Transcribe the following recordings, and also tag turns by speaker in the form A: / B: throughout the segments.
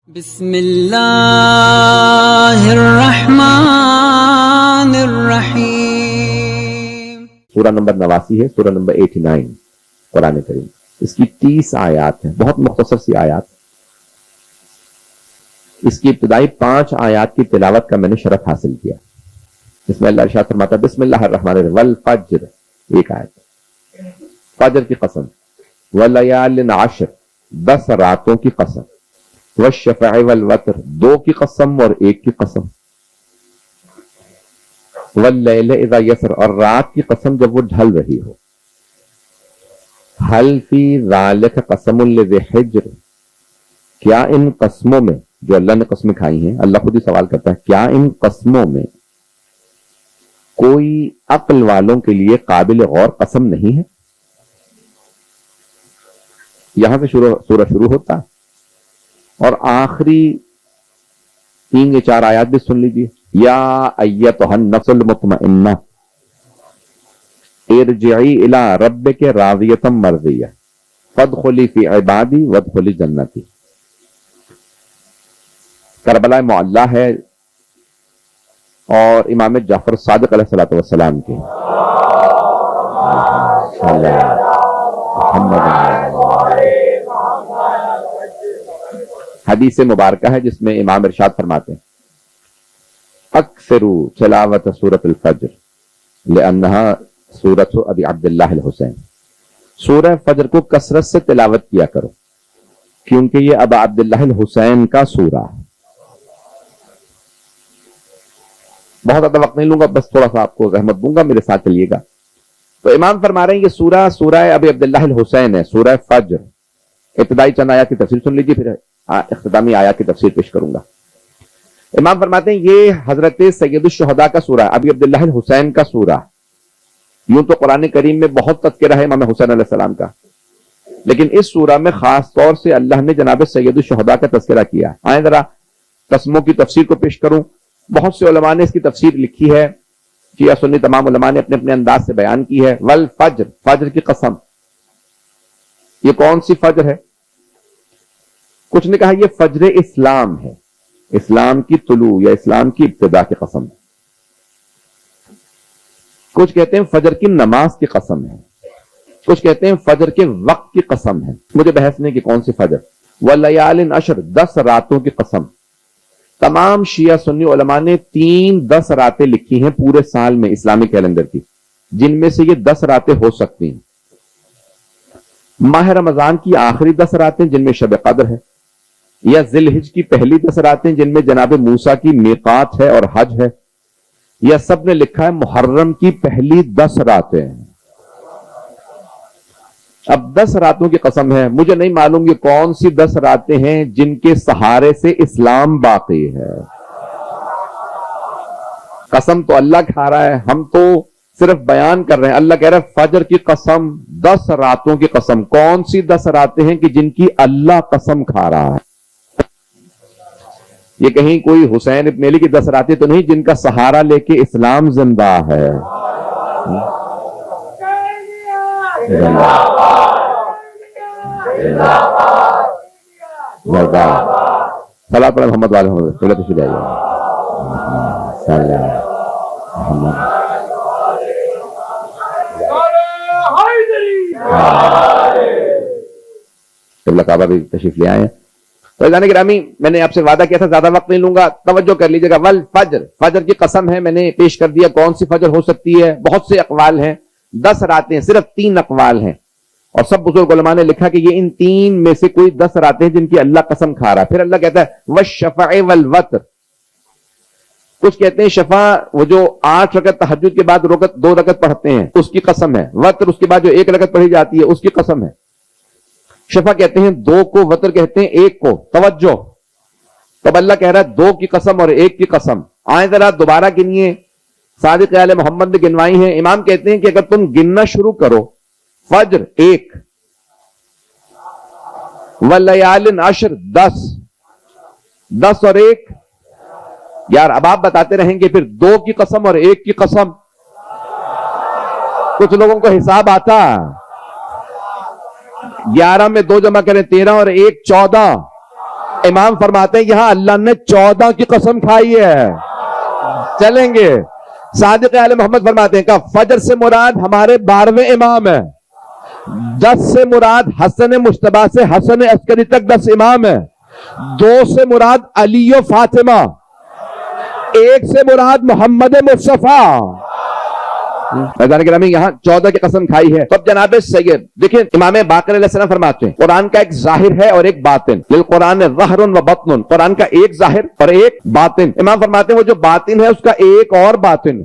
A: بسم اللہ الرحمن الرحیم۔
B: سورہ نمبر 89 ہے، سورہ نمبر 89 قرآن کریم۔ اس کی 30 آیات ہیں، بہت مختصر سی آیات۔ اس کی ابتدائی 5 آیات کی تلاوت کا میں نے شرف حاصل کیا۔ اس میں اللہ ارشاد فرماتا ہے بسم اللہ الرحمن الرحیم والفجر، ایک آیت، فجر کی قسم، ولیال عشر، 10 راتوں کی قسم، والشفع والوتر، 2 کی قسم اور 1 کی قسم، واللیل اذا یسر، اور رات کی قسم جب وہ ڈھل رہی ہو، حل فی ذالک قسم لذی حجر، کیا ان قسموں میں، جو اللہ نے قسمیں کھائی ہیں، اللہ خود ہی سوال کرتا ہے کیا ان قسموں میں کوئی عقل والوں کے لیے قابل غور قسم نہیں ہے؟ یہاں سے سورہ شروع ہوتا ہے اور آخری 3 یا 4 آیات بھی سن لیجیے۔ یا ایتھا النفس المطمئنہ ارجعی الی ربک راضیۃ مرضیہ فادخلی فی عبادی وادخلی جنتی۔ کربلا معلیٰ ہے اور امام جعفر صادق علیہ الصلوۃ والسلام کے حدیث مبارکہ ہے جس میں امام ارشاد فرماتے ہیں اکثروا تلاوت سورۃ الفجر لانہا سورۃ ابی عبداللہ الحسین، سورہ فجر کو کثرت سے تلاوت کیا کرو کیونکہ یہ ابا عبداللہ الحسین کا سورہ ہے۔ بہت زیادہ وقت نہیں لوں گا، بس تھوڑا سا آپ کو رحمت دوں گا، میرے ساتھ چلیے گا۔ تو امام فرما رہے ہیں یہ سورہ ابی عبداللہ الحسین ہے، سورہ فجر۔ ابتدائی چند آیات کی تفسیر سن لیجیے، پھر اختتامی آیات کی تفسیر پیش کروں گا۔ امام فرماتے ہیں یہ حضرت سید الشہداء کا سورہ ہے، ابی عبداللہ الحسین کا سورہ۔ یوں تو قرآن کریم میں بہت تذکرہ ہے امام حسین علیہ السلام کا، لیکن اس سورہ میں خاص طور سے اللہ نے جناب سید الشہداء کا تذکرہ کیا۔ آئیں ذرا قسموں کی تفسیر کو پیش کروں۔ بہت سے علماء نے اس کی تفسیر لکھی ہے، شیعہ سنی تمام علماء نے اپنے اپنے انداز سے بیان کی ہے۔ والفجر، فجر کی قسم، یہ کون سی فجر ہے؟ کچھ نے کہا یہ فجر اسلام ہے، اسلام کی طلوع یا اسلام کی ابتدا کی قسم ہے۔ کچھ کہتے ہیں فجر کی نماز کی قسم ہے، کچھ کہتے ہیں فجر کے وقت کی قسم ہے، مجھے بحث نہیں کہ کون سی فجر۔ ولیال عشر، 10 راتوں کی قسم۔ تمام شیعہ سنی علماء نے 10 راتیں لکھی ہیں پورے سال میں اسلامی کیلنڈر کی، جن میں سے یہ 10 راتیں ہو سکتی ہیں۔ ماہ رمضان کی آخری 10 راتیں جن میں شب قدر ہے، یا ذی الحج کی پہلی 10 راتیں جن میں جناب موسیٰ کی میقات ہے اور حج ہے، یا سب نے لکھا ہے محرم کی پہلی 10 راتیں۔ اب 10 راتوں کی قسم ہے، مجھے نہیں معلوم یہ کون سی 10 راتیں ہیں جن کے سہارے سے اسلام باقی ہے۔ قسم تو اللہ کھا رہا ہے، ہم تو صرف بیان کر رہے ہیں۔ اللہ کہہ رہا ہے فجر کی قسم، 10 راتوں کی قسم۔ کون سی 10 راتیں ہیں کہ جن کی اللہ قسم کھا رہا ہے؟ یہ کہیں کوئی حسین ابن علی کی 10 راتیں تو نہیں جن کا سہارا لے کے اسلام زندہ ہے۔ صلاۃ علی محمد وعلی محمد، صلاۃ تشریف لائیے۔ قبلہ کعبہ بھی تشریف لے آئے ہیں۔ تو عزیزان گرامی، میں نے آپ سے وعدہ کیا تھا زیادہ وقت نہیں لوں گا، توجہ کر لیجیے گا۔ والفجر، فجر کی قسم ہے، میں نے پیش کر دیا کون سی فجر ہو سکتی ہے۔ بہت سے اقوال ہیں، 10 راتیں، صرف 3 اقوال ہیں، اور سب بزرگ علماء نے لکھا کہ یہ ان 3 میں سے کوئی 10 راتیں ہیں جن کی اللہ قسم کھا رہا ہے۔ پھر اللہ کہتا ہے والشفع والوتر۔ کچھ کہتے ہیں شفع وہ جو 8 رکعت تہجد کے بعد 2 رکعت پڑھتے ہیں اس کی قسم ہے، وتر اس کے بعد جو 1 رکعت پڑھی جاتی ہے اس کی قسم ہے۔ شفع کہتے ہیں 2 کو، وتر کہتے ہیں 1 کو۔ توجہ، تب اللہ کہہ رہا ہے 2 کی قسم اور 1 کی قسم۔ آئیں ذرا دوبارہ گنیے، صادق آل محمد نے گنوائی ہیں۔ امام کہتے ہیں کہ اگر تم گننا شروع کرو، فجر 1، ولیال عشر 10 اور 1، یار اب آپ بتاتے رہیں گے پھر 2 کی قسم اور 1 کی قسم۔ کچھ لوگوں کو حساب آتا، 11 میں 2 جمع کریں 13 اور 1 14، امام فرماتے ہیں یہاں اللہ نے 14 کی قسم کھائی ہے. چلیں گے. صادق آل محمد فرماتے ہیں کہ فجر سے مراد ہمارے 12ویں امام ہے. 10 سے مراد حسن مجتبیٰ سے حسن عسکری تک 10 امام ہے. 2 سے مراد علی و فاطمہ. 1 سے مراد محمد مصطفیٰ. گرامی یہاں 14 کی قسم کھائی ہے. تب جناب سید دیکھیں امام باقر علیہ السلام فرماتے ہیں قرآن کا ایک ظاہر ہے اور ایک باطن. للقرآن ظاہر و بطن. قرآن کا ایک ظاہر اور ایک باطن. امام فرماتے ہیں وہ جو باطن ہے اس کا ایک اور باطن.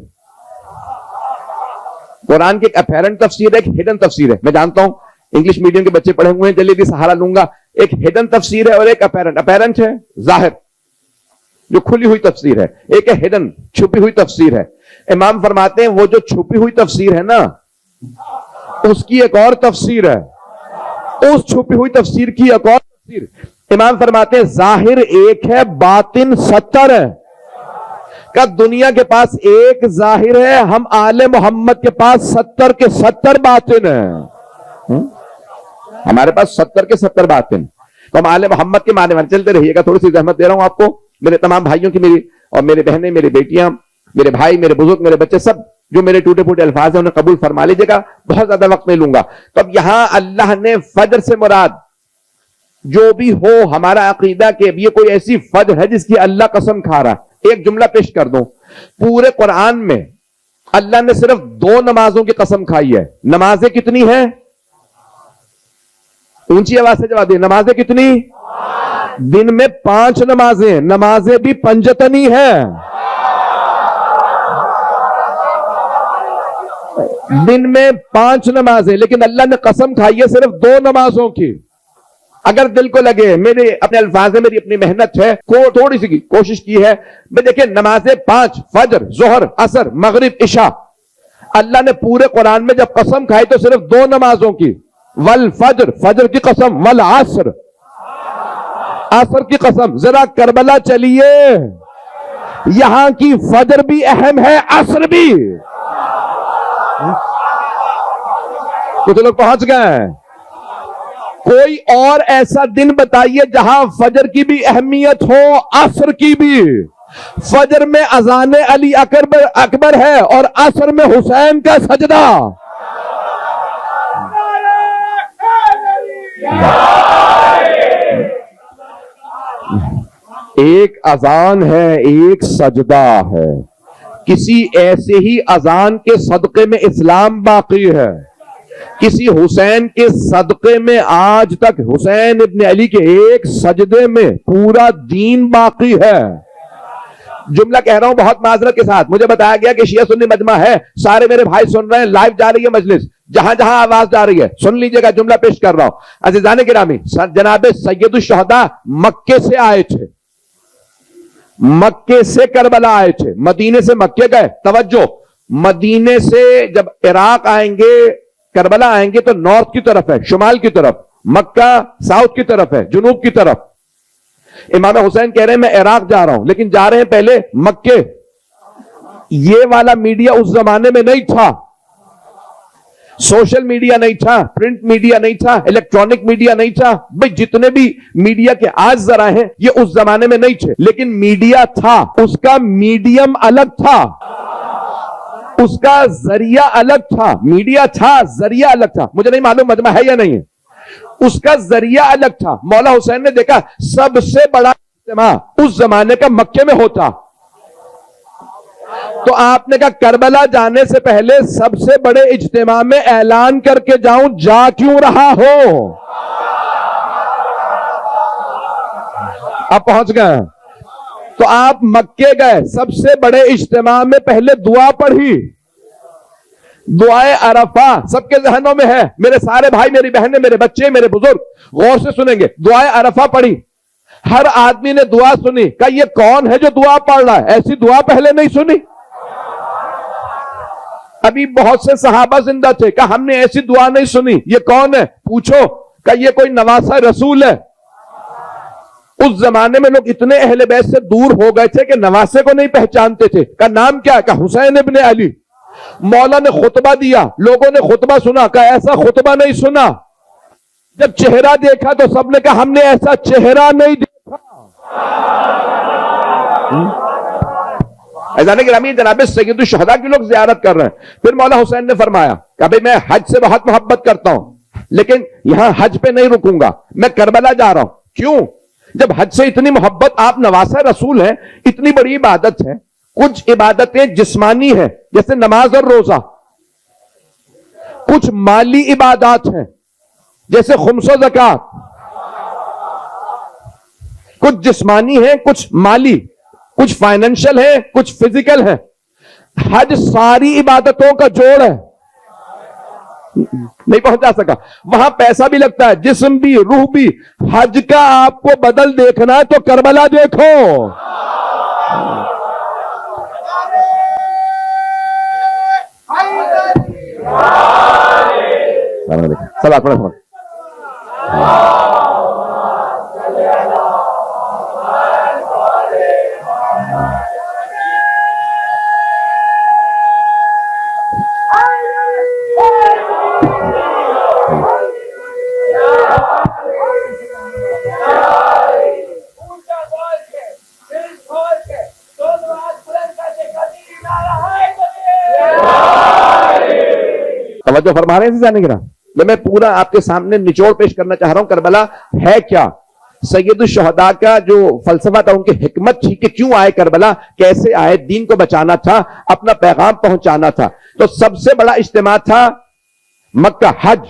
B: قرآن کی ایک اپیرنٹ تفسیر ہے, ایک ہڈن تفسیر ہے. میں جانتا ہوں انگلش میڈیم کے بچے پڑھے ہوئے ہیں, جلدی سہارا لوں گا. ایک ہڈن تفسیر ہے اور ایک اپیرنٹ. اپیرنٹ ہے ظاہر جو کھلی ہوئی تفسیر ہے, ایک ہے ہڈن چھپی ہوئی تفسیر ہے. امام فرماتے ہیں وہ جو چھپی ہوئی تفسیر ہے نا اس کی ایک اور تفسیر ہے, اس چھپی ہوئی تفسیر کی ایک اور تفسیر. امام فرماتے ہیں ظاہر ایک ہے باطن 70 ہے. کہ دنیا کے پاس ایک ظاہر ہے, ہم آل محمد کے پاس 70 کے 70 باطن ہیں. ہمارے پاس 70 کے 70 باطن. تو ہم آل محمد کے معنی چلتے رہیے گا. تھوڑی سی زحمت دے رہا ہوں آپ کو, میرے تمام بھائیوں کی, میری اور میرے بہنیں, میری بیٹیاں, میرے بھائی, میرے بزرگ, میرے بچے, سب جو میرے ٹوٹے پھوٹے الفاظ ہیں انہیں قبول فرما لیجیے گا. بہت زیادہ وقت نہیں لوں گا. تو اب یہاں اللہ نے فجر سے مراد جو بھی ہو ہمارا عقیدہ کہ یہ کوئی ایسی فجر ہے جس کی اللہ قسم کھا رہا. ایک جملہ پیش کر دوں. پورے قرآن میں اللہ نے صرف 2 نمازوں کی قسم کھائی ہے. نمازیں کتنی ہیں؟ اونچی آواز سے جواب دیں. نمازیں کتنی؟ دن میں 5 نمازیں. نمازیں بھی پنجتنی ہیں. دن میں 5 نمازیں, لیکن اللہ نے قسم کھائی ہے صرف 2 نمازوں کی. اگر دل کو لگے, میرے اپنے الفاظ ہے, میری اپنی محنت ہے, تھوڑی سی کوشش کی ہے, میں دیکھیں نمازیں 5 فجر, ظہر, عصر, مغرب, عشاء. اللہ نے پورے قرآن میں جب قسم کھائی تو صرف 2 نمازوں کی. والفجر, فجر کی قسم. والعصر, عصر کی قسم. ذرا کربلا چلیے, یہاں کی فجر بھی اہم ہے, عصر بھی. کچھ لوگ پہنچ گئے. کوئی اور ایسا دن بتائیے جہاں فجر کی بھی اہمیت ہو, عصر کی بھی. فجر میں اذان علی اکبر ہے اور عصر میں حسین کا سجدہ. ایک اذان ہے, ایک سجدہ ہے. کسی ایسے ہی اذان کے صدقے میں اسلام باقی ہے. کسی حسین کے صدقے میں آج تک حسین ابن علی کے ایک سجدے میں پورا دین باقی ہے. جملہ کہہ رہا ہوں بہت معذرت کے ساتھ. مجھے بتایا گیا کہ شیعہ سنی مجمع ہے, سارے میرے بھائی سن رہے ہیں, لائیو جا رہی ہے مجلس, جہاں جہاں آواز جا رہی ہے سن لیجئے گا. جملہ پیش کر رہا ہوں. عزیزان گرامی, جناب سید الشہداء مکے سے آئے تھے, مکے سے کربلا آئے تھے. مدینے سے مکے گئے. توجہ, مدینے سے جب عراق آئیں گے, کربلا آئیں گے تو نارتھ کی طرف ہے, شمال کی طرف. مکہ ساؤتھ کی طرف ہے, جنوب کی طرف. امام حسین کہہ رہے ہیں میں عراق جا رہا ہوں, لیکن جا رہے ہیں پہلے مکے. یہ والا میڈیا اس زمانے میں نہیں تھا. سوشل میڈیا نہیں تھا, پرنٹ میڈیا نہیں تھا, الیکٹرانک میڈیا نہیں تھا. بھئی جتنے بھی میڈیا کے آج ذرا ہیں یہ اس زمانے میں نہیں تھے, لیکن میڈیا تھا. اس کا میڈیم الگ تھا, اس کا ذریعہ الگ تھا. میڈیا تھا, ذریعہ الگ تھا. مجھے نہیں معلوم مجمع ہے یا نہیں ہے. اس کا ذریعہ الگ تھا. مولا حسین نے دیکھا سب سے بڑا اجتماع اس زمانے کا مکے میں ہوتا, تو آپ نے کہا کربلا جانے سے پہلے سب سے بڑے اجتماع میں اعلان کر کے جاؤں, جا کیوں رہا ہو. اب پہنچ گئے. تو آپ مکے گئے, سب سے بڑے اجتماع میں پہلے دعا پڑھی. دعائے عرفہ سب کے ذہنوں میں ہے. میرے سارے بھائی, میری بہنیں, میرے بچے, میرے بزرگ غور سے سنیں گے. دعائے عرفہ پڑھی. ہر آدمی نے دعا سنی. کہا یہ کون ہے جو دعا پڑھ رہا ہے, ایسی دعا پہلے نہیں سنی. ابھی بہت سے صحابہ زندہ تھے, کہا ہم نے ایسی دعا نہیں سنی. یہ کون ہے پوچھو. کہا یہ کوئی نواسہ رسول ہے. اس زمانے میں لوگ اتنے اہل بیت سے دور ہو گئے تھے کہ نواسے کو نہیں پہچانتے تھے. کہا نام کیا ہے؟ کہا حسین ابن علی. مولا نے خطبہ دیا, لوگوں نے خطبہ سنا. کہا ایسا خطبہ نہیں سنا. جب چہرہ دیکھا تو سب نے کہا ہم نے ایسا چہرہ نہیں دیکھا. ایزان گرامی جناب سید الشہداء کی لوگ زیارت کر رہے ہیں. پھر مولا حسین نے فرمایا کہ بھئی میں حج سے بہت محبت کرتا ہوں لیکن یہاں حج پہ نہیں رکوں گا, میں کربلا جا رہا ہوں. کیوں؟ جب حج سے اتنی محبت, آپ نواسہ رسول ہیں, اتنی بڑی عبادت ہے. کچھ عبادتیں جسمانی ہیں جیسے نماز اور روزہ, کچھ مالی عبادات ہیں جیسے خمس و زکات, کچھ جسمانی ہیں کچھ مالی, کچھ فائنینشل ہے کچھ فزیکل ہے. حج ساری عبادتوں کا جوڑ ہے. نہیں پہنچا سکا, وہاں پیسہ بھی لگتا ہے, جسم بھی, روح بھی. حج کا آپ کو بدل دیکھنا ہے تو کربلا دیکھو. سب آپ پڑھیں. توجہ فرما رہے ہیں جانے گرا, میں پورا آپ کے سامنے نچوڑ پیش کرنا چاہ رہا ہوں. کربلا ہے کیا؟ سید الشہداء کا جو فلسفہ تھا, ان کی حکمت تھی کہ کیوں آئے کربلا, کیسے آئے, دین کو بچانا تھا, اپنا پیغام پہنچانا تھا. تو سب سے بڑا اجتماع تھا مکہ, حج.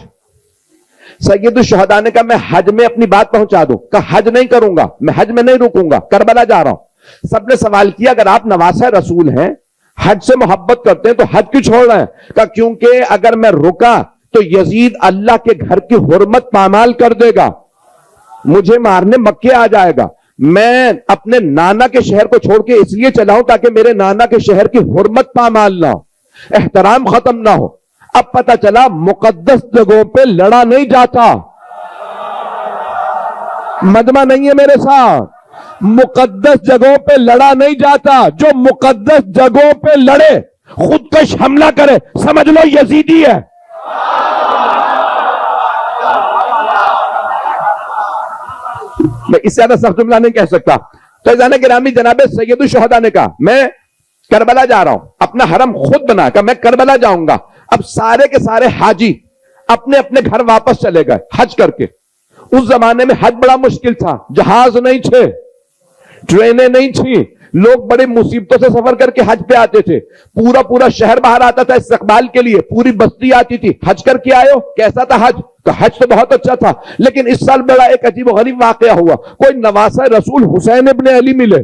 B: سید الشہداء نے کہا میں حج میں اپنی بات پہنچا دوں, کہا حج نہیں کروں گا, میں حج میں نہیں رکوں گا, کربلا جا رہا ہوں. سب نے سوال کیا اگر آپ نواسہ رسول ہیں, حج سے محبت کرتے ہیں, تو حج کیوں چھوڑ رہے ہیں؟ کہا کیونکہ اگر میں رکا تو یزید اللہ کے گھر کی حرمت پامال کر دے گا, مجھے مارنے مکے آ جائے گا. میں اپنے نانا کے شہر کو چھوڑ کے اس لیے چلا ہوں تاکہ میرے نانا کے شہر کی حرمت پامال نہ ہو, احترام ختم نہ ہو. اب پتہ چلا مقدس جگہوں پہ لڑا نہیں جاتا. مجمع نہیں ہے میرے ساتھ, مقدس جگہوں پہ لڑا نہیں جاتا. جو مقدس جگہوں پہ لڑے, خودکش حملہ کرے, سمجھ لو یزیدی ہے. میں اس سے زیادہ سخت جملہ نہیں کہہ سکتا. تو ایزان گرامی جناب سید الشہداء نے کہا میں کربلا جا رہا ہوں, اپنا حرم خود بنا کہ میں کربلا جاؤں گا. اب سارے کے سارے حاجی اپنے اپنے گھر واپس چلے گئے حج کر کے. اس زمانے میں حج بڑا مشکل تھا, جہاز نہیں تھے, ٹرینیں نہیں تھیں, لوگ بڑے مصیبتوں سے سفر کر کے حج پہ آتے تھے. پورا شہر باہر آتا تھا استقبال کے لیے, پوری بستی آتی تھی. حج کر کے آئے ہو, کیسا تھا حج؟ کہ حج تو بہت اچھا تھا, لیکن اس سال بڑا ایک عجیب و غریب واقعہ ہوا. کوئی نواسہ رسول حسین ابن علی ملے.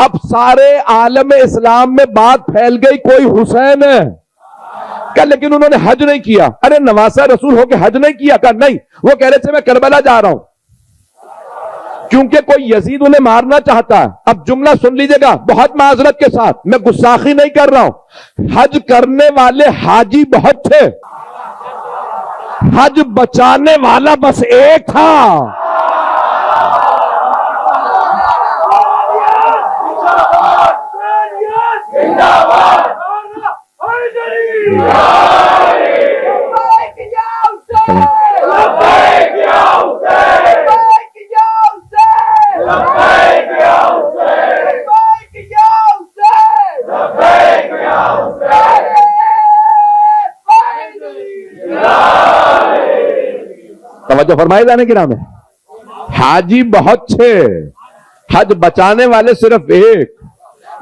B: اب سارے عالم اسلام میں بات پھیل گئی کوئی حسین ہے. کہ لیکن انہوں نے حج نہیں کیا. ارے نواسہ رسول ہو کے حج نہیں کیا؟ کہ نہیں, وہ کہہ رہے تھے میں کربلا جا رہا ہوں کیونکہ کوئی یزید انہیں مارنا چاہتا ہے. اب جملہ سن لیجئے گا بہت معذرت کے ساتھ, میں گستاخی نہیں کر رہا ہوں. حج کرنے والے حاجی بہت تھے, حج بچانے والا بس ایک تھا. توجہ فرمائے جانے کی نام ہے. حاجی بہت تھے, حج بچانے والے صرف ایک.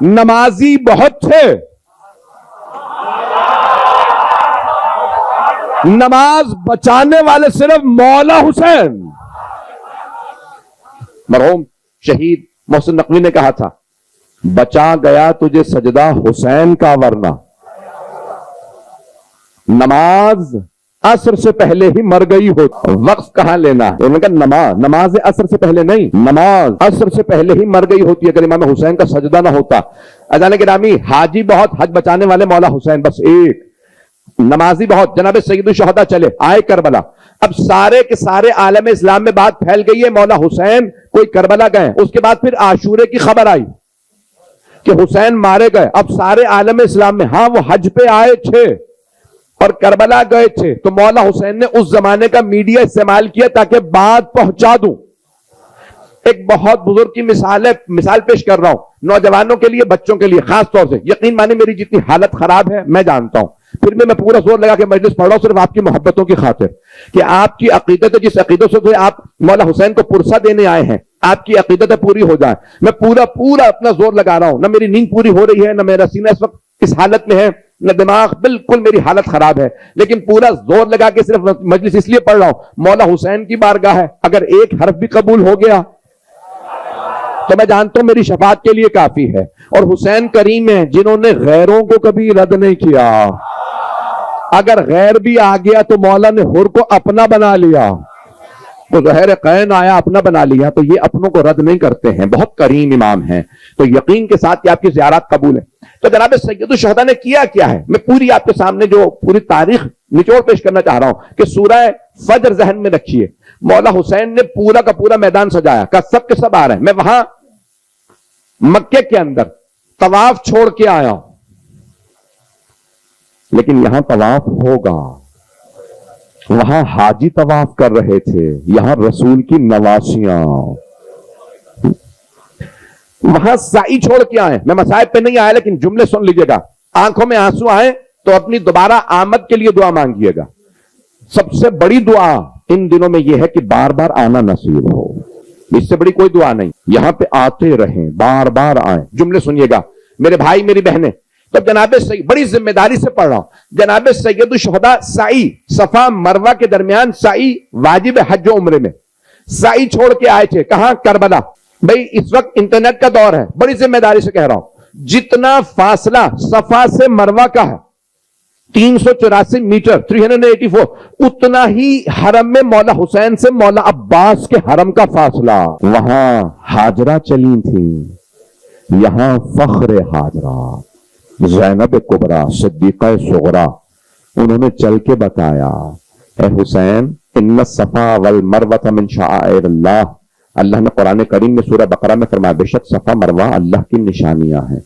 B: نمازی بہت تھے, نماز بچانے والے صرف مولا حسین. مرحوم شہید محسن نقوی نے کہا تھا بچا گیا تجھے سجدہ حسین کا, ورنہ نماز عصر سے پہلے ہی مر گئی ہو. وقت کہاں لینا ہے؟ انہوں نے کہا نماز عصر سے پہلے نہیں, نماز عصر سے پہلے ہی مر گئی ہوتی اگر امام حسین کا سجدہ نہ ہوتا. اذان گرامی حاجی بہت, حج بچانے والے مولا حسین بس ایک. نمازی بہت, جناب سید الشہداء چلے آئے کربلا. اب سارے کے سارے عالم اسلام میں بات پھیل گئی ہے مولا حسین کوئی کربلا گئے. اس کے بعد پھر عاشورے کی خبر آئی کہ حسین مارے گئے. اب سارے عالم اسلام میں ہاں وہ حج پہ آئے تھے اور کربلا گئے تھے. تو مولا حسین نے اس زمانے کا میڈیا استعمال کیا تاکہ بات پہنچا دوں. ایک بہت بزرگ کی مثال پیش کر رہا ہوں نوجوانوں کے لیے، بچوں کے لیے خاص طور سے. یقین مانے میری جتنی حالت خراب ہے میں جانتا ہوں، پھر میں پورا زور لگا کے مجلس پڑھ رہا ہوں صرف آپ کی محبتوں کی خاطر، کہ آپ کی عقیدت ہے، جس عقیدت سے آپ مولا حسین کو پرسہ دینے آئے ہیں، آپ کی عقیدت پوری ہو جائے. میں پورا اپنا زور لگا رہا ہوں. نہ میری نیند پوری ہو رہی ہے، نہ میرا سینہ اس وقت اس حالت میں ہے، نہ دماغ، بالکل میری حالت خراب ہے، لیکن پورا زور لگا کے صرف مجلس اس لیے پڑھ رہا ہوں. مولا حسین کی بارگاہ ہے، اگر ایک حرف بھی قبول ہو گیا تو میں جانتا ہوں میری شفاعت کے لیے کافی ہے. اور حسین کریم ہیں جنہوں نے غیروں کو کبھی رد نہیں کیا. اگر غیر بھی آ گیا تو مولا نے حر کو اپنا بنا لیا. تو ظہر قین آیا اپنا بنا لیا، تو یہ اپنوں کو رد نہیں کرتے ہیں، بہت کریم امام ہیں. تو یقین کے ساتھ کہ آپ کی زیارات قبول ہے. تو جناب سید الشہداء نے کیا ہے، میں پوری آپ کے سامنے جو پوری تاریخ نچوڑ پیش کرنا چاہ رہا ہوں کہ سورہ فجر ذہن میں رکھیے. مولا حسین نے پورا کا پورا میدان سجایا، کہ سب کے سب آ رہے ہیں. میں وہاں مکے کے اندر طواف چھوڑ کے آیا ہوں، لیکن یہاں طواف ہوگا. وہاں حاجی طواف کر رہے تھے، یہاں رسول کی نواسیاں. وہاں سعی چھوڑ کے آئے. میں مصائب پہ نہیں آیا، لیکن جملے سن لیجئے گا. آنکھوں میں آنسو آئے تو اپنی دوبارہ آمد کے لیے دعا مانگیے گا. سب سے بڑی دعا ان دنوں میں یہ ہے کہ بار بار آنا نصیب ہو. اس سے بڑی کوئی دعا نہیں. یہاں پہ آتے رہیں، بار بار آئیں. جملے سنیے گا میرے بھائی میری بہنیں. تو جناب سید، بڑی ذمہ داری سے پڑھ رہا ہوں، جناب سید الشہداء سعی صفا مروہ کے درمیان سعی واجب حج و عمرے میں سعی چھوڑ کے آئے تھے. کہاں؟ کربلا. بھئی اس وقت انٹرنیٹ کا دور ہے، بڑی ذمہ داری سے کہہ رہا ہوں، جتنا فاصلہ صفا سے مروہ کا ہے 384 میٹر 384، اتنا ہی حرم میں مولا حسین سے مولا عباس کے حرم کا فاصلہ. وہاں ہاجرہ چلی تھی، یہاں فخر ہاجرہ زینب کبریٰ صدیقہ صغریٰ، انہوں نے چل کے بتایا، اے حسین ان الصفا والمروہ من شعائر اللہ. اللہ نے قرآن کریم میں سورہ بقرہ میں فرمایا بے شک صفا مروہ اللہ کی نشانیاں ہیں.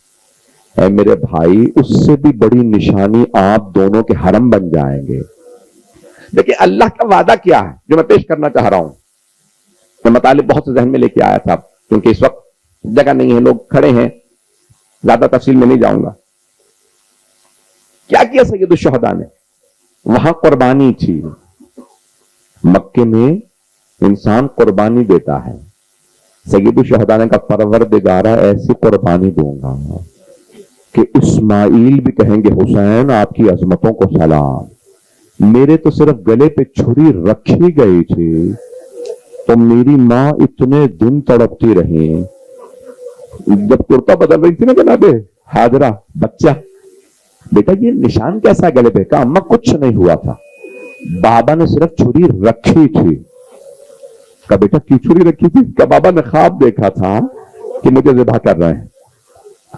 B: اے میرے بھائی، اس سے بھی بڑی نشانی آپ دونوں کے حرم بن جائیں گے. دیکھیں اللہ کا وعدہ کیا ہے جو میں پیش کرنا چاہ رہا ہوں. میں مطالب بہت سے ذہن میں لے کے آیا تھا، کیونکہ اس وقت جگہ نہیں ہے، لوگ کھڑے ہیں، زیادہ تفصیل میں نہیں جاؤں گا. کیا سید الشہداء نے؟ وہاں قربانی تھی. مکے میں انسان قربانی دیتا ہے. سید الشہداء نے کہا پروردگارہ ایسی قربانی دوں گا کہ اسماعیل بھی کہیں گے حسین آپ کی عظمتوں کو سلام. میرے تو صرف گلے پہ چھری رکھی گئی تھی تو میری ماں اتنے دن تڑپتی رہی. جب کرتا بدل رہی تھی نا جناب ہاجرہ، بچہ، بیٹا یہ نشان کیسا گلے پہ؟ کہا اماں کچھ نہیں ہوا تھا، بابا نے صرف چھری رکھی تھی. کہا بیٹا کی چھری رکھی تھی؟ کہا بابا نے خواب دیکھا تھا کہ مجھے ذبح کر رہے ہیں.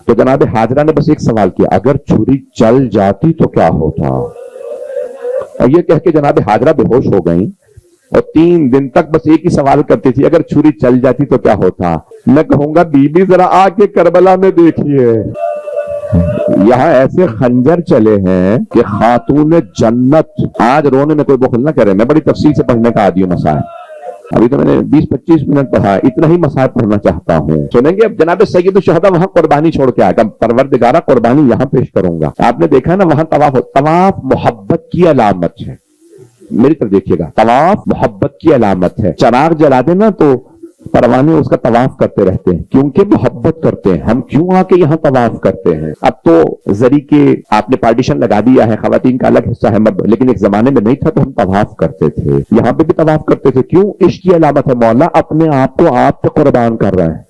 B: تو جناب ہاجرہ نے بس ایک سوال کیا، اگر چھری چل جاتی تو کیا ہوتا؟ اور یہ کہہ کے جناب ہاجرہ بے ہوش ہو گئیں اور 3 دن تک بس ایک ہی سوال کرتی تھی، اگر چھری چل جاتی تو کیا ہوتا؟ میں کہوں گا بی بی ذرا آ کے کربلا میں دیکھیے، یہاں ایسے خنجر چلے ہیں کہ خاتون جنت. آج رونے میں کوئی بخل نہ کرے، میں بڑی تفصیل سے پڑھنے کا عادی ہوں مسائل. ابھی تو میں نے 20-25 منٹ پڑھا، اتنا ہی مسائل پڑھنا چاہتا ہوں. سنیں گے اب جناب سید الشہداء وہاں قربانی چھوڑ کے آئے گا. پروردگارہ قربانی یہاں پیش کروں گا. آپ نے دیکھا نا وہاں طواف محبت کی علامت ہے. میری طرف دیکھیے گا، طواف محبت کی علامت ہے. چراغ جلا دینا تو پروانے اس کا طواف کرتے رہتے ہیں کیونکہ محبت کرتے ہیں. ہم کیوں آ کے یہاں طواف کرتے ہیں؟ اب تو زری کے آپ نے پارٹیشن لگا دیا ہے، خواتین کا الگ حصہ ہے، لیکن ایک زمانے میں نہیں تھا تو ہم طواف کرتے تھے. یہاں پہ بھی طواف کرتے تھے. کیوں؟ عشق کی علامت ہے. مولا اپنے آپ کو آپ پہ قربان کر رہے ہیں.